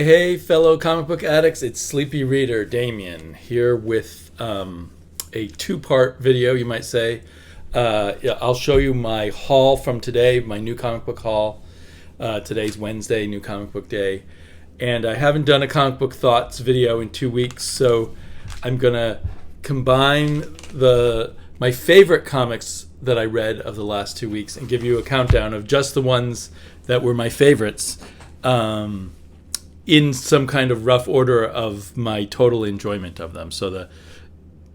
Hey, fellow comic book addicts, it's Sleepy Reader Damien here with a two-part video, you might say. I'll show you my haul from today, my new comic book haul. Today's Wednesday, new comic book day. And I haven't done a comic book thoughts video in 2 weeks, so I'm going to combine my favorite comics that I read of the last 2 weeks and give you a countdown of just the ones that were my favorites. In some kind of rough order of my total enjoyment of them. So the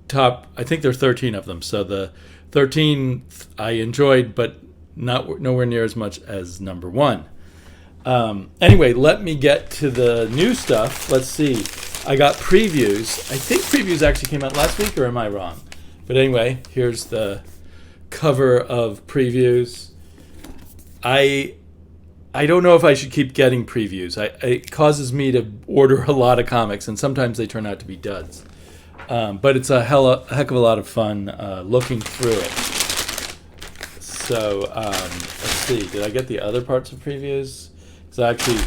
top, I think there are 13 of them. So the 13 I enjoyed, but nowhere near as much as number one. Anyway, let me get to the new stuff. Let's see. I got previews. I think previews actually came out last week, or am I wrong? But anyway, here's the cover of previews. I don't know if I should keep getting previews. It causes me to order a lot of comics, and sometimes they turn out to be duds. But it's a heck of a lot of fun looking through it. So let's see. Did I get the other parts of previews? Because I actually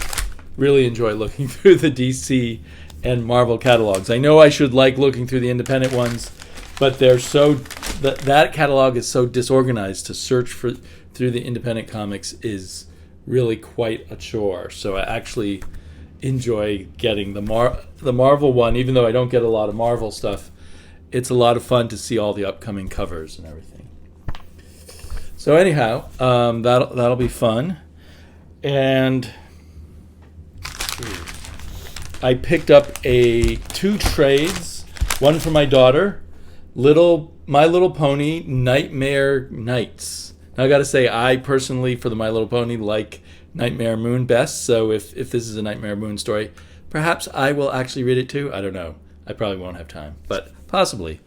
really enjoy looking through the DC and Marvel catalogs. I know I should like looking through the independent ones, but they're that catalog is so disorganized. To search through the independent comics is really quite a chore. So I actually enjoy getting the Marvel one, even though I don't get a lot of Marvel stuff. It's a lot of fun to see all the upcoming covers and everything. So anyhow, that'll be fun. And I picked up two trades, one for my daughter, My Little Pony Nightmare Nights. Now, I got to say, I personally, for the My Little Pony, like Nightmare Moon best. So if this is a Nightmare Moon story, perhaps I will actually read it too. I don't know. I probably won't have time, but possibly.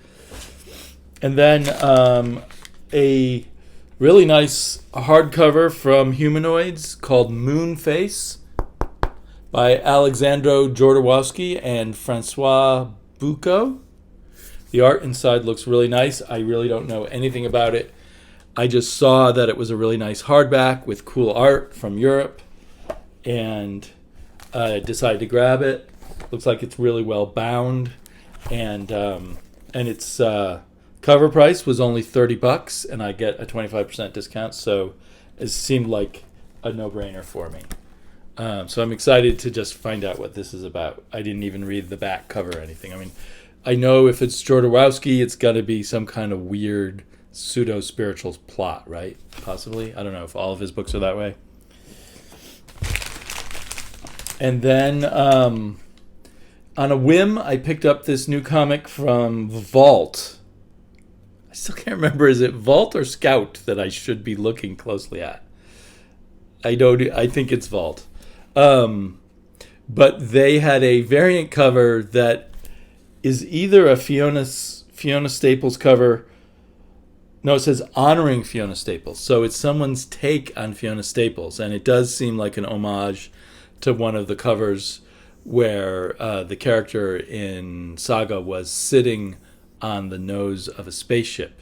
And then a really nice hardcover from Humanoids called Moonface by Alexandro Jodorowsky and Francois Bucco. The art inside looks really nice. I really don't know anything about it. I just saw that it was a really nice hardback with cool art from Europe, and I decided to grab it. Looks like it's really well bound, and its cover price was only $30, and I get a 25% discount, so it seemed like a no-brainer for me. So I'm excited to just find out what this is about. I didn't even read the back cover or anything. I mean, I know if it's Jodorowsky, it's got to be some kind of weird pseudo-spiritual plot, right? Possibly. I don't know if all of his books are that way. And then on a whim, I picked up this new comic from Vault. I still can't remember, is it Vault or Scout that I should be looking closely at? I think it's Vault. But they had a variant cover that is either a Fiona Staples cover. No, it says honoring Fiona Staples. So it's someone's take on Fiona Staples. And it does seem like an homage to one of the covers where the character in Saga was sitting on the nose of a spaceship.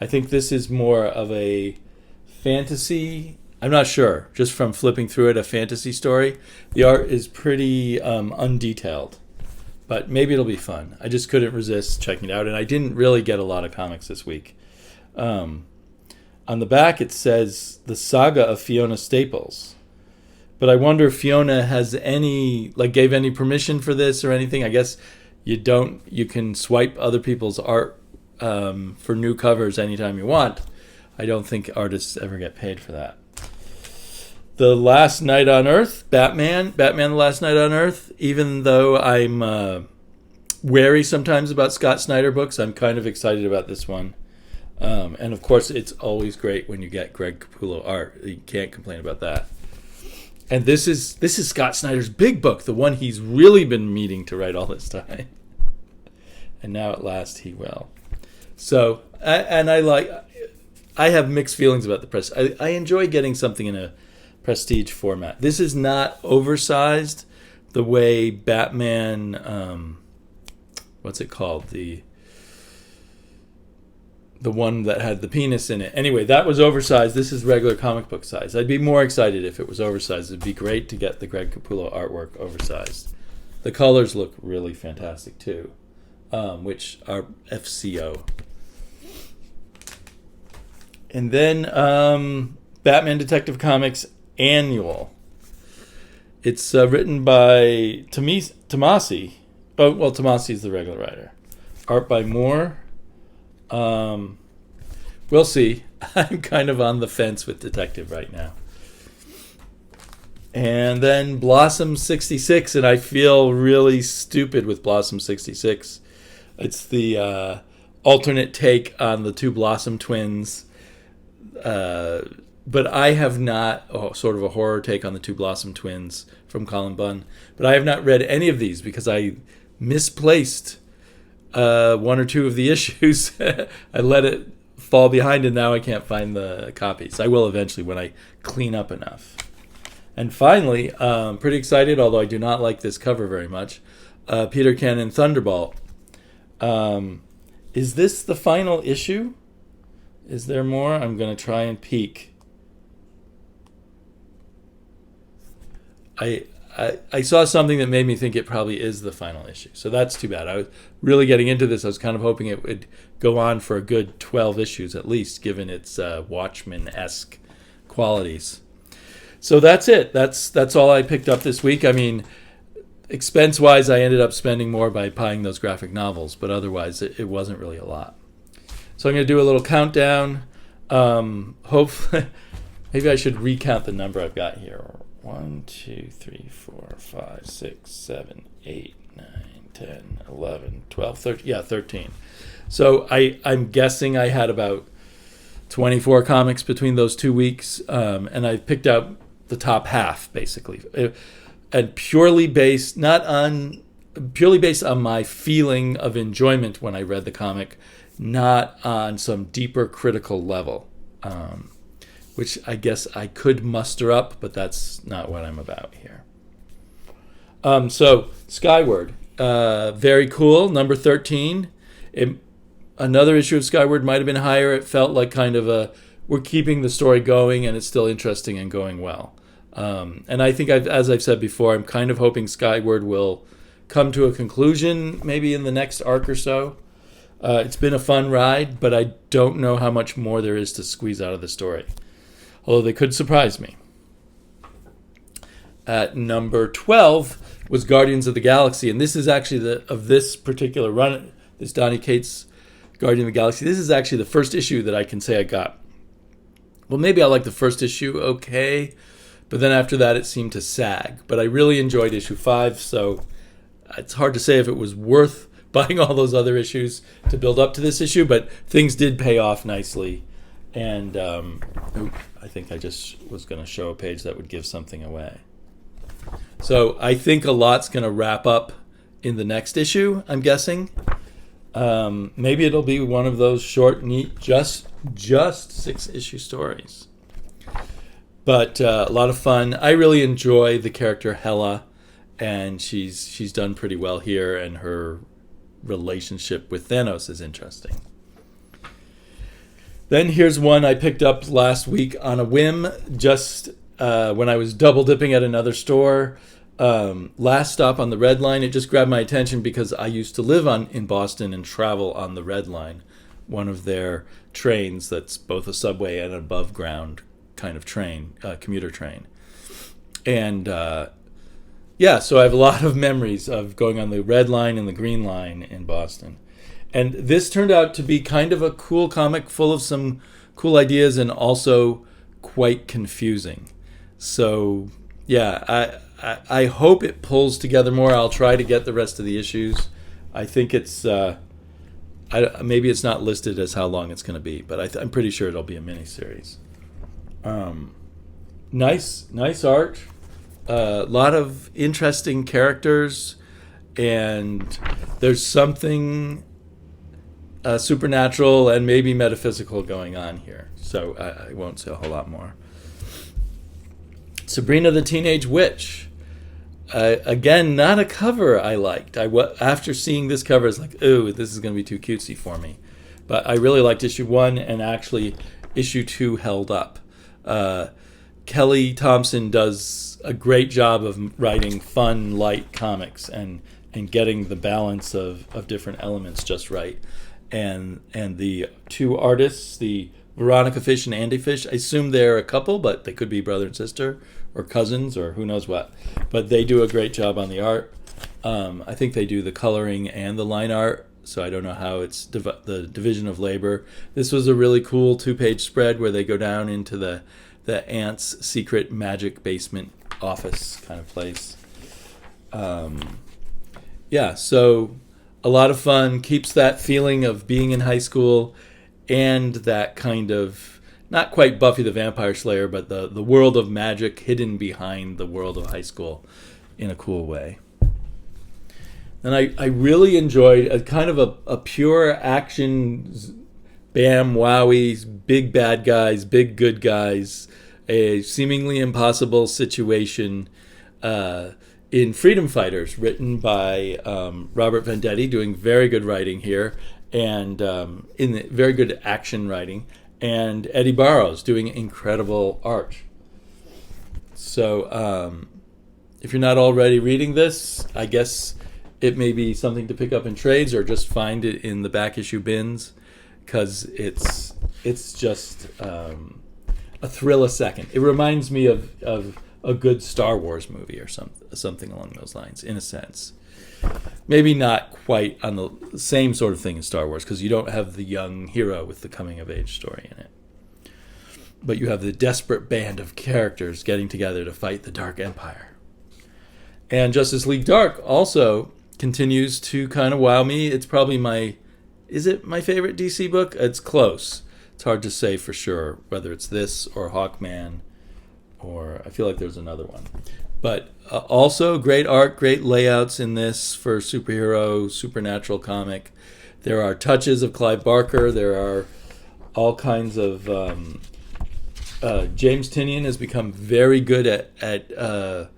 I think this is more of a fantasy. I'm not sure. Just from flipping through it, a fantasy story. The art is pretty undetailed. But maybe it'll be fun. I just couldn't resist checking it out. And I didn't really get a lot of comics this week. On the back it says the Saga of Fiona Staples, but I wonder if Fiona has gave any permission for this or anything. I guess you can swipe other people's art for new covers anytime you want. I don't think artists ever get paid for that. The Last Night on Earth, Batman The Last Night on Earth. Even though I'm wary sometimes about Scott Snyder books, I'm kind of excited about this one. And of course, it's always great when you get Greg Capullo art. You can't complain about that. And this is Scott Snyder's big book, the one he's really been meaning to write all this time. And now at last he will. So, I have mixed feelings about the press. I enjoy getting something in a prestige format. This is not oversized the way Batman, what's it called? the one that had the penis in it. Anyway, that was oversized. This is regular comic book size. I'd be more excited if it was oversized. It'd be great to get the Greg Capullo artwork oversized. The colors look really fantastic too, which are FCO. And then Batman Detective Comics Annual. It's written by Tomasi. Oh, well, Tomasi's the regular writer. Art by Moore. We'll see. I'm kind of on the fence with Detective right now. And then Blossom 66, and I feel really stupid with Blossom 66. It's the alternate take on the two Blossom twins. But I have not, sort of a horror take on the two Blossom twins from Colin Bunn. But I have not read any of these because I misplaced one or two of the issues. I let it fall behind, and now I can't find the copies. I will eventually when I clean up enough. And finally, pretty excited, although I do not like this cover very much, Peter Cannon Thunderbolt. Is this the final issue? Is there more? I'm going to try and peek. I saw something that made me think it probably is the final issue. So that's too bad. I was really getting into this. I was kind of hoping it would go on for a good 12 issues at least, given its Watchmen-esque qualities. So that's it. That's all I picked up this week. I mean, expense-wise, I ended up spending more by buying those graphic novels, but otherwise it wasn't really a lot. So I'm going to do a little countdown. Hopefully, maybe I should recount the number I've got here. 1, 2, 3, 4, 5, 6, 7, 8, 9, 10, 11, 12, 13. Yeah, 13. So I'm guessing I had about 24 comics between those 2 weeks, and I picked out the top half, basically. And purely based on my feeling of enjoyment when I read the comic, not on some deeper critical level, which I guess I could muster up, but that's not what I'm about here. So Skyward, very cool, number 13. Another issue of Skyward might have been higher. It felt like kind of we're keeping the story going, and it's still interesting and going well. And I think, as I've said before, I'm kind of hoping Skyward will come to a conclusion maybe in the next arc or so. It's been a fun ride, but I don't know how much more there is to squeeze out of the story. Although they could surprise me. At number 12 was Guardians of the Galaxy, and this is actually of this particular run, this Donny Cates Guardian of the Galaxy. This is actually the first issue that I can say I got. Well, maybe I like the first issue, okay, but then after that it seemed to sag. But I really enjoyed issue 5, so it's hard to say if it was worth buying all those other issues to build up to this issue, but things did pay off nicely. And I think I just was going to show a page that would give something away. So I think a lot's going to wrap up in the next issue, I'm guessing. Maybe it'll be one of those short, neat, just 6-issue stories. But a lot of fun. I really enjoy the character Hela, and she's done pretty well here, and her relationship with Thanos is interesting. Then here's one I picked up last week on a whim, just when I was double dipping at another store. Last stop on the Red Line. It just grabbed my attention because I used to live in Boston and travel on the Red Line, one of their trains that's both a subway and an above ground kind of train, commuter train. And so I have a lot of memories of going on the Red Line and the Green Line in Boston. And this turned out to be kind of a cool comic full of some cool ideas and also quite confusing. So, yeah, I hope it pulls together more. I'll try to get the rest of the issues. I think it's maybe it's not listed as how long it's going to be, but I'm pretty sure it'll be a miniseries. Nice art. A lot of interesting characters, and there's something supernatural and maybe metaphysical going on here. So I won't say a whole lot more. Sabrina the Teenage Witch. Again, not a cover I liked. After seeing this cover, I was like, ooh, this is going to be too cutesy for me. But I really liked issue 1, and actually issue 2 held up. Kelly Thompson does a great job of writing fun, light comics and getting the balance of different elements just right. And the two artists, the Veronica Fish and Andy Fish, I assume they're a couple, but they could be brother and sister or cousins or who knows what. But they do a great job on the art. I think they do the coloring and the line art, so I don't know how it's the division of labor. This was a really cool 2-page spread where they go down into the aunt's secret magic basement office kind of place. So a lot of fun, keeps that feeling of being in high school and that kind of, not quite Buffy the Vampire Slayer, but the world of magic hidden behind the world of high school in a cool way. And I really enjoyed a kind of a pure action, bam, wowie, big bad guys, big good guys, a seemingly impossible situation in Freedom Fighters, written by Robert Venditti, doing very good writing here, and very good action writing, and Eddie Barrows doing incredible art. So if you're not already reading this, I guess it may be something to pick up in trades or just find it in the back issue bins, because it's just a thrill a second. It reminds me of a good Star Wars movie or something along those lines, in a sense. Maybe not quite on the same sort of thing as Star Wars, because you don't have the young hero with the coming-of-age story in it. But you have the desperate band of characters getting together to fight the Dark Empire. And Justice League Dark also continues to kind of wow me. It's probably is it my favorite DC book? It's close. It's hard to say for sure whether it's this or Hawkman, or I feel like there's another one. But also great art, great layouts in this for superhero, supernatural comic. There are touches of Clive Barker. There are all kinds of... James Tynion has become very good at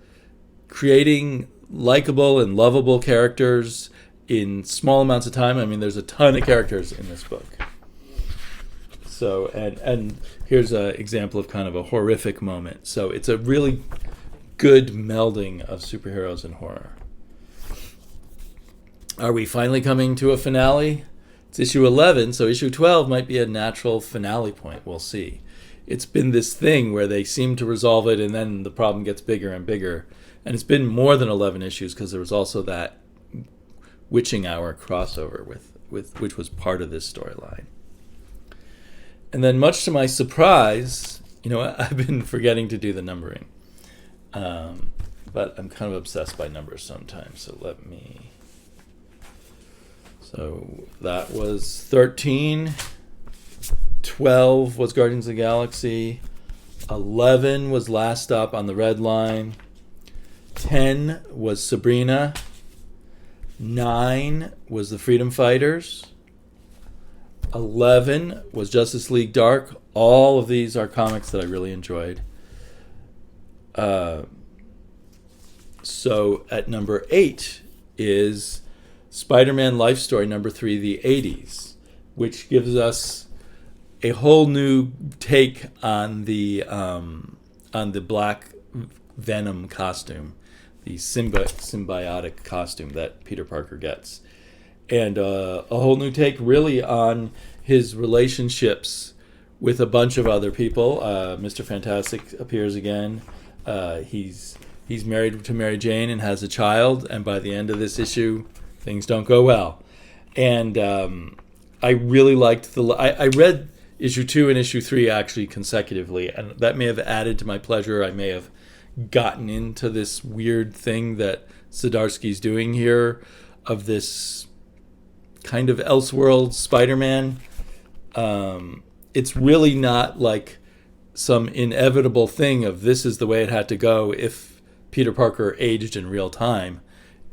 creating likable and lovable characters in small amounts of time. I mean, there's a ton of characters in this book. So, and here's an example of kind of a horrific moment. So it's a really good melding of superheroes and horror. Are we finally coming to a finale? It's issue 11, so issue 12 might be a natural finale point. We'll see. It's been this thing where they seem to resolve it and then the problem gets bigger and bigger. And it's been more than 11 issues, because there was also that Witching Hour crossover with which was part of this storyline. And then, much to my surprise, I've been forgetting to do the numbering. But I'm kind of obsessed by numbers sometimes, so let me... So that was 13. 12 was Guardians of the Galaxy. 11 was Last Stop on the Red Line. 10 was Sabrina. 9 was the Freedom Fighters. 11 was Justice League Dark. All of these are comics that I really enjoyed. So at number 8 is Spider-Man Life Story number 3, The 80s, which gives us a whole new take on the Black Venom costume, the symbiotic costume that Peter Parker gets. And a whole new take really on his relationships with a bunch of other people. Mr. Fantastic appears again. He's married to Mary Jane and has a child, and by the end of this issue, things don't go well. And I really liked I read issue 2 and issue 3 actually consecutively, and that may have added to my pleasure. I may have gotten into this weird thing that Zdarsky's doing here of this kind of Elseworld Spider-Man. It's really not like some inevitable thing of this is the way it had to go if Peter Parker aged in real time.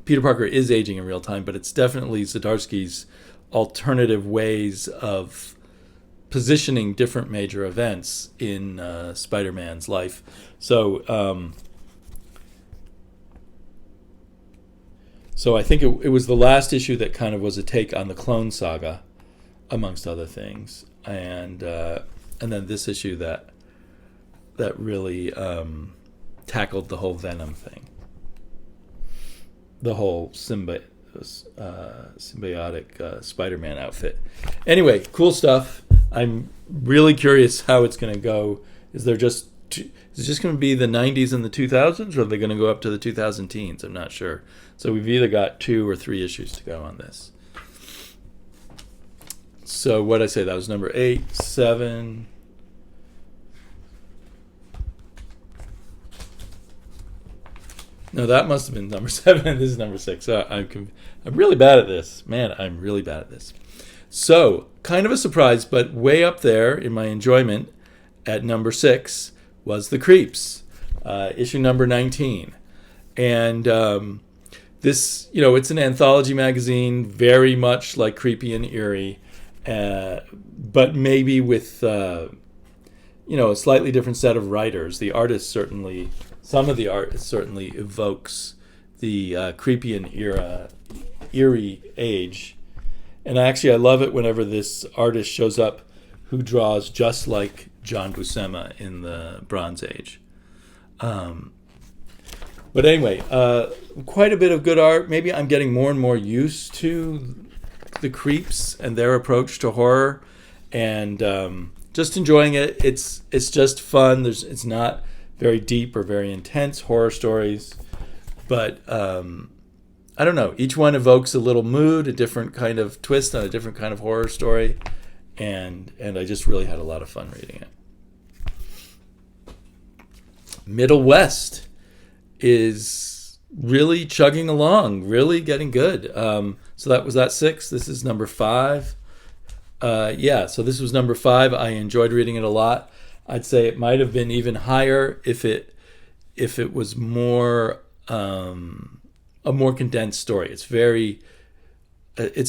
Peter Parker is aging in real time, but it's definitely Zdarsky's alternative ways of positioning different major events in Spider-Man's life. So I think it was the last issue that kind of was a take on the Clone Saga. amongst other things, and then this issue that really tackled the whole Venom thing, the whole symbiotic Spider-Man outfit. Anyway, cool stuff. I'm really curious how it's going to go. Is it just going to be the 90s and the 2000s, or are they going to go up to the 2000 teens? I'm not sure. So we've either got 2 or 3 issues to go on this. So what did I say? That was number 8, 7. No, that must have been number 7. This is number 6. I'm really bad at this. Man, I'm really bad at this. So, kind of a surprise, but way up there in my enjoyment at number 6 was The Creeps, issue number 19. And this, it's an anthology magazine, very much like Creepy and Eerie, but maybe with, a slightly different set of writers. The artists certainly... Some of the art certainly evokes the creepy and eerie age. And I love it whenever this artist shows up who draws just like John Buscema in the Bronze Age. But anyway, quite a bit of good art. Maybe I'm getting more and more used to the Creeps and their approach to horror, and just enjoying it. It's just fun. It's not very deep or very intense horror stories, but I don't know. Each one evokes a little mood, a different kind of twist on a different kind of horror story, and I just really had a lot of fun reading it. Middle West is really chugging along, really getting good. So that was that 6. This is number 5. So this was number 5. I enjoyed reading it a lot. I'd say it might have been even higher if it was more a more condensed story. It's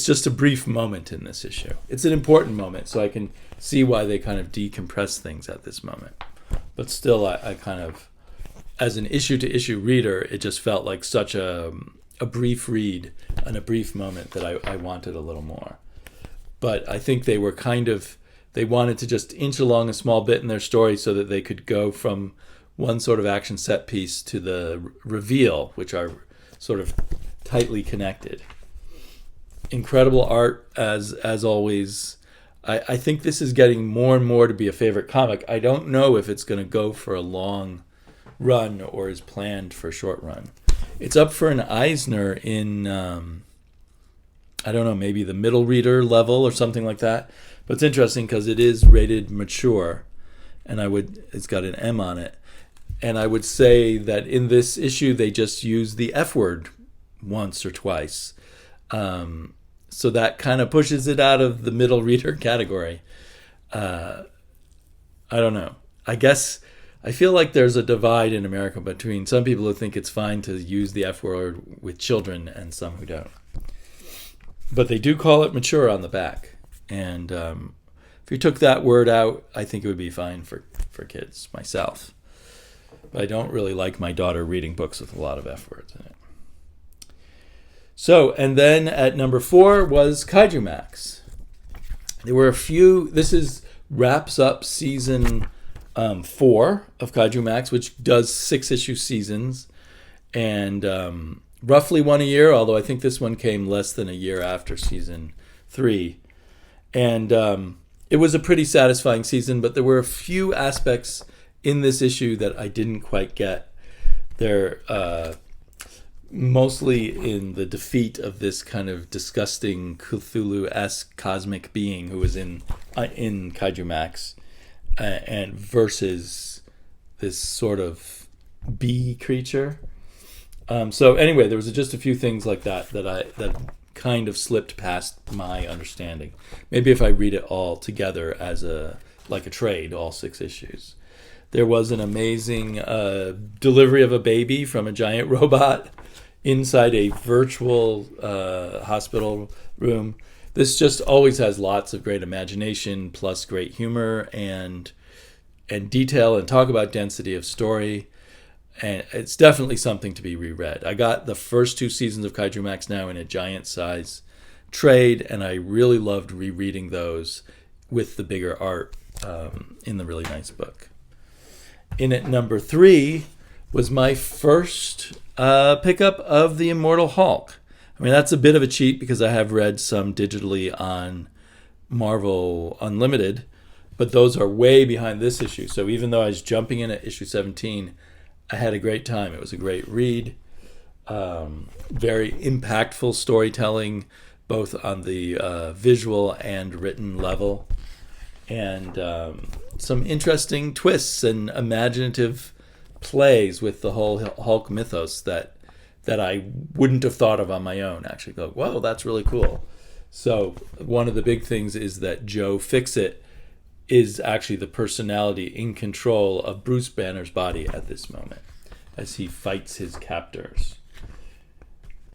just a brief moment in this issue. It's an important moment, so I can see why they kind of decompress things at this moment. But still, I kind of, as an issue-to-issue reader, it just felt like such a brief read and a brief moment that I wanted a little more. But I think they were they wanted to just inch along a small bit in their story so that they could go from one sort of action set piece to the reveal, which are sort of tightly connected. Incredible art, as always. I think this is getting more and more to be a favorite comic. I don't know if it's going to go for a long run or is planned for a short run. It's up for an Eisner in, I don't know, maybe the middle reader level or something like that. But it's interesting because it is rated mature, and it's got an M on it. And I would say that in this issue, they just use the F word once or twice. So that kind of pushes it out of the middle reader category. I don't know. I guess I feel like there's a divide in America between some people who think it's fine to use the F word with children and some who don't. But they do call it mature on the back. And if you took that word out, I think it would be fine for kids, myself. But I don't really like my daughter reading books with a lot of F words in it. So, and then at number 4 was Kaiju Max. There were a few. This wraps up season 4 of Kaiju Max, which does 6-issue seasons, and roughly one a year, although I think this one came less than a year after season 3. And it was a pretty satisfying season, but there were a few aspects in this issue that I didn't quite get. They're mostly in the defeat of this kind of disgusting Cthulhu-esque cosmic being who was in Kaiju Max, and versus this sort of bee creature. So anyway, there was just a few things like that kind of slipped past my understanding. Maybe if I read it all together as like a trade, all 6 issues. There was an amazing delivery of a baby from a giant robot inside a virtual hospital room. This just always has lots of great imagination, plus great humor and detail, and talk about density of story. And it's definitely something to be reread. I got the first 2 seasons of Kaiju Max now in a giant size trade, and I really loved rereading those with the bigger art in the really nice book. In at number 3 was my first pickup of The Immortal Hulk. I mean, that's a bit of a cheat because I have read some digitally on Marvel Unlimited, but those are way behind this issue. So even though I was jumping in at issue 17, I had a great time. It was a great read. Very impactful storytelling, both on the visual and written level. And some interesting twists and imaginative plays with the whole Hulk mythos that I wouldn't have thought of on my own. Actually go, whoa, that's really cool. So one of the big things is that Joe Fixit is actually the personality in control of Bruce Banner's body at this moment as he fights his captors.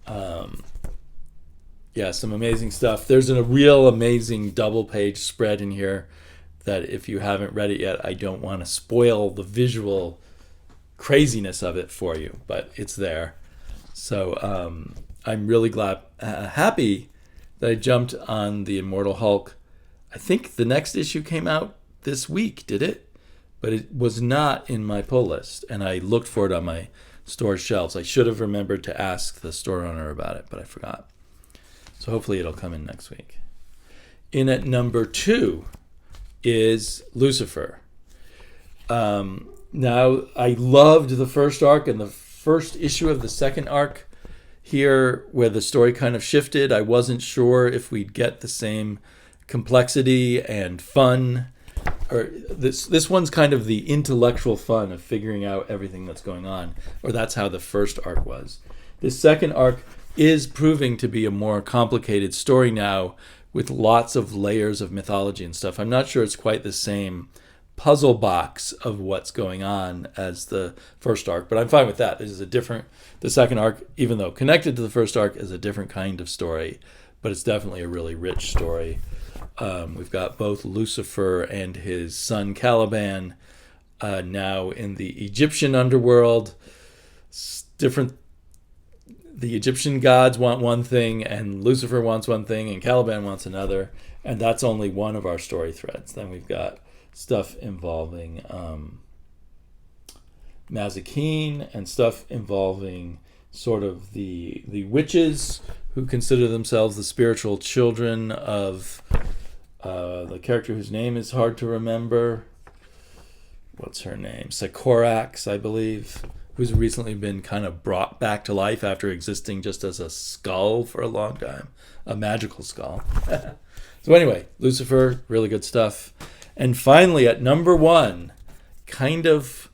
Yeah, some amazing stuff. There's a real amazing double-page spread in here that if you haven't read it yet, I don't want to spoil the visual craziness of it for you, but it's there. So I'm really happy that I jumped on The Immortal Hulk. I think the next issue came out this week, did it? But it was not in my pull list, and I looked for it on my store shelves. I should have remembered to ask the store owner about it, but I forgot. So hopefully it'll come in next week. In at number 2 is Lucifer. Now, I loved the first arc and the first issue of the second arc here where the story kind of shifted. I wasn't sure if we'd get the same complexity and fun. Or this one's kind of the intellectual fun of figuring out everything that's going on, or that's how the first arc was. This second arc is proving to be a more complicated story now with lots of layers of mythology and stuff. I'm not sure it's quite the same puzzle box of what's going on as the first arc, but I'm fine with that. This is the second arc, even though connected to the first arc, is a different kind of story, but it's definitely a really rich story. We've got both Lucifer and his son Caliban now in the Egyptian underworld. The Egyptian gods want one thing, and Lucifer wants one thing, and Caliban wants another, and that's only one of our story threads. Then we've got stuff involving Mazikeen and stuff involving sort of the witches who consider themselves the spiritual children of the character whose name is hard to remember. What's her name? Sycorax, I believe, who's recently been kind of brought back to life after existing just as a skull for a long time, a magical skull. So anyway, Lucifer, really good stuff. And finally, at number 1, kind of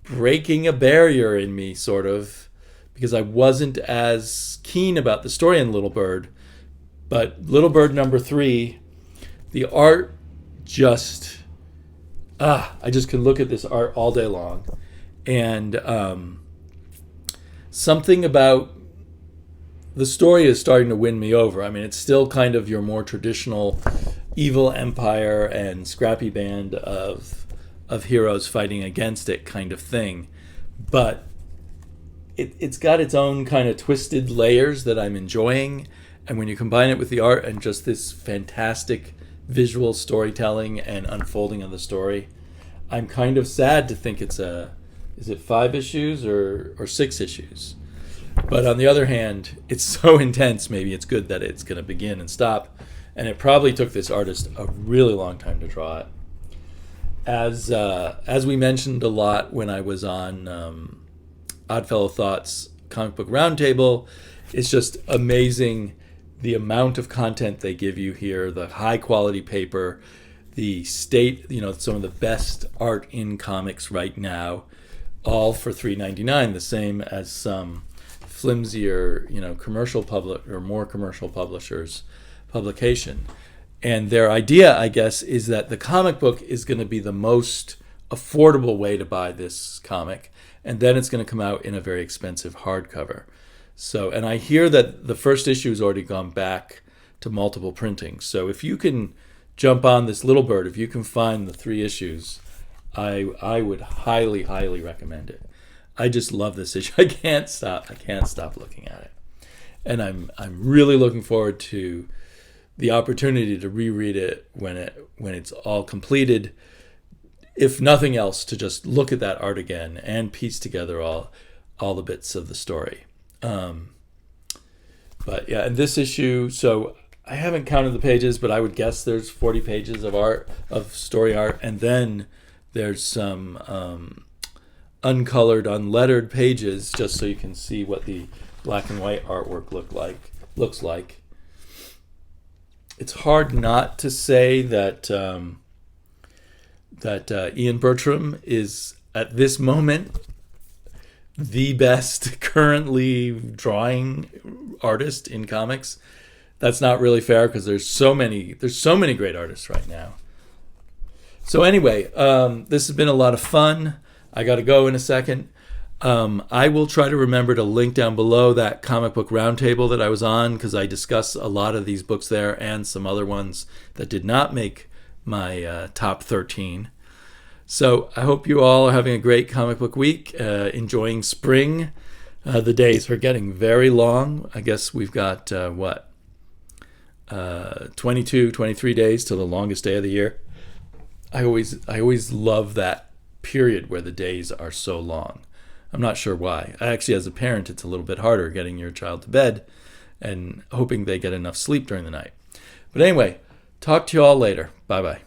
breaking a barrier in me, sort of, because I wasn't as keen about the story in Little Bird. But Little Bird number 3, the art just, I just can look at this art all day long. And something about the story is starting to win me over. I mean, it's still kind of your more traditional evil empire and scrappy band of heroes fighting against it kind of thing. But it's got its own kind of twisted layers that I'm enjoying. And when you combine it with the art and just this fantastic visual storytelling and unfolding of the story, I'm kind of sad to think is it 5 issues or 6 issues? But on the other hand, it's so intense, maybe it's good that it's going to begin and stop. And it probably took this artist a really long time to draw it. As we mentioned a lot when I was on Oddfellow Thoughts Comic Book Roundtable, it's just amazing the amount of content they give you here, the high quality paper, the state, some of the best art in comics right now, all for $3.99, the same as some flimsier, commercial more commercial publishers' publication. And their idea, I guess, is that the comic book is going to be the most affordable way to buy this comic, and then it's going to come out in a very expensive hardcover. So, and I hear that the first issue has already gone back to multiple printings. So if you can jump on this Little Bird, if you can find the 3 issues, I would highly, highly recommend it. I just love this issue. I can't stop looking at it. and I'm really looking forward to the opportunity to reread it when it's all completed. If nothing else, to just look at that art again and piece together all the bits of the story. But yeah, in this issue, so I haven't counted the pages, but I would guess there's 40 pages of story art, and then there's some uncolored, unlettered pages, just so you can see what the black and white artwork looks like. It's hard not to say that Ian Bertram is at this moment the best currently drawing artist in comics. That's not really fair because there's so many great artists right now. So anyway, this has been a lot of fun. I got to go in a second. I will try to remember to link down below that comic book roundtable that I was on, because I discuss a lot of these books there and some other ones that did not make my top 13. So I hope you all are having a great comic book week, enjoying spring. The days are getting very long. I guess we've got 22, 23 days till the longest day of the year. I always love that period where the days are so long. I'm not sure why. Actually, as a parent, it's a little bit harder getting your child to bed and hoping they get enough sleep during the night. But anyway, talk to you all later. Bye-bye.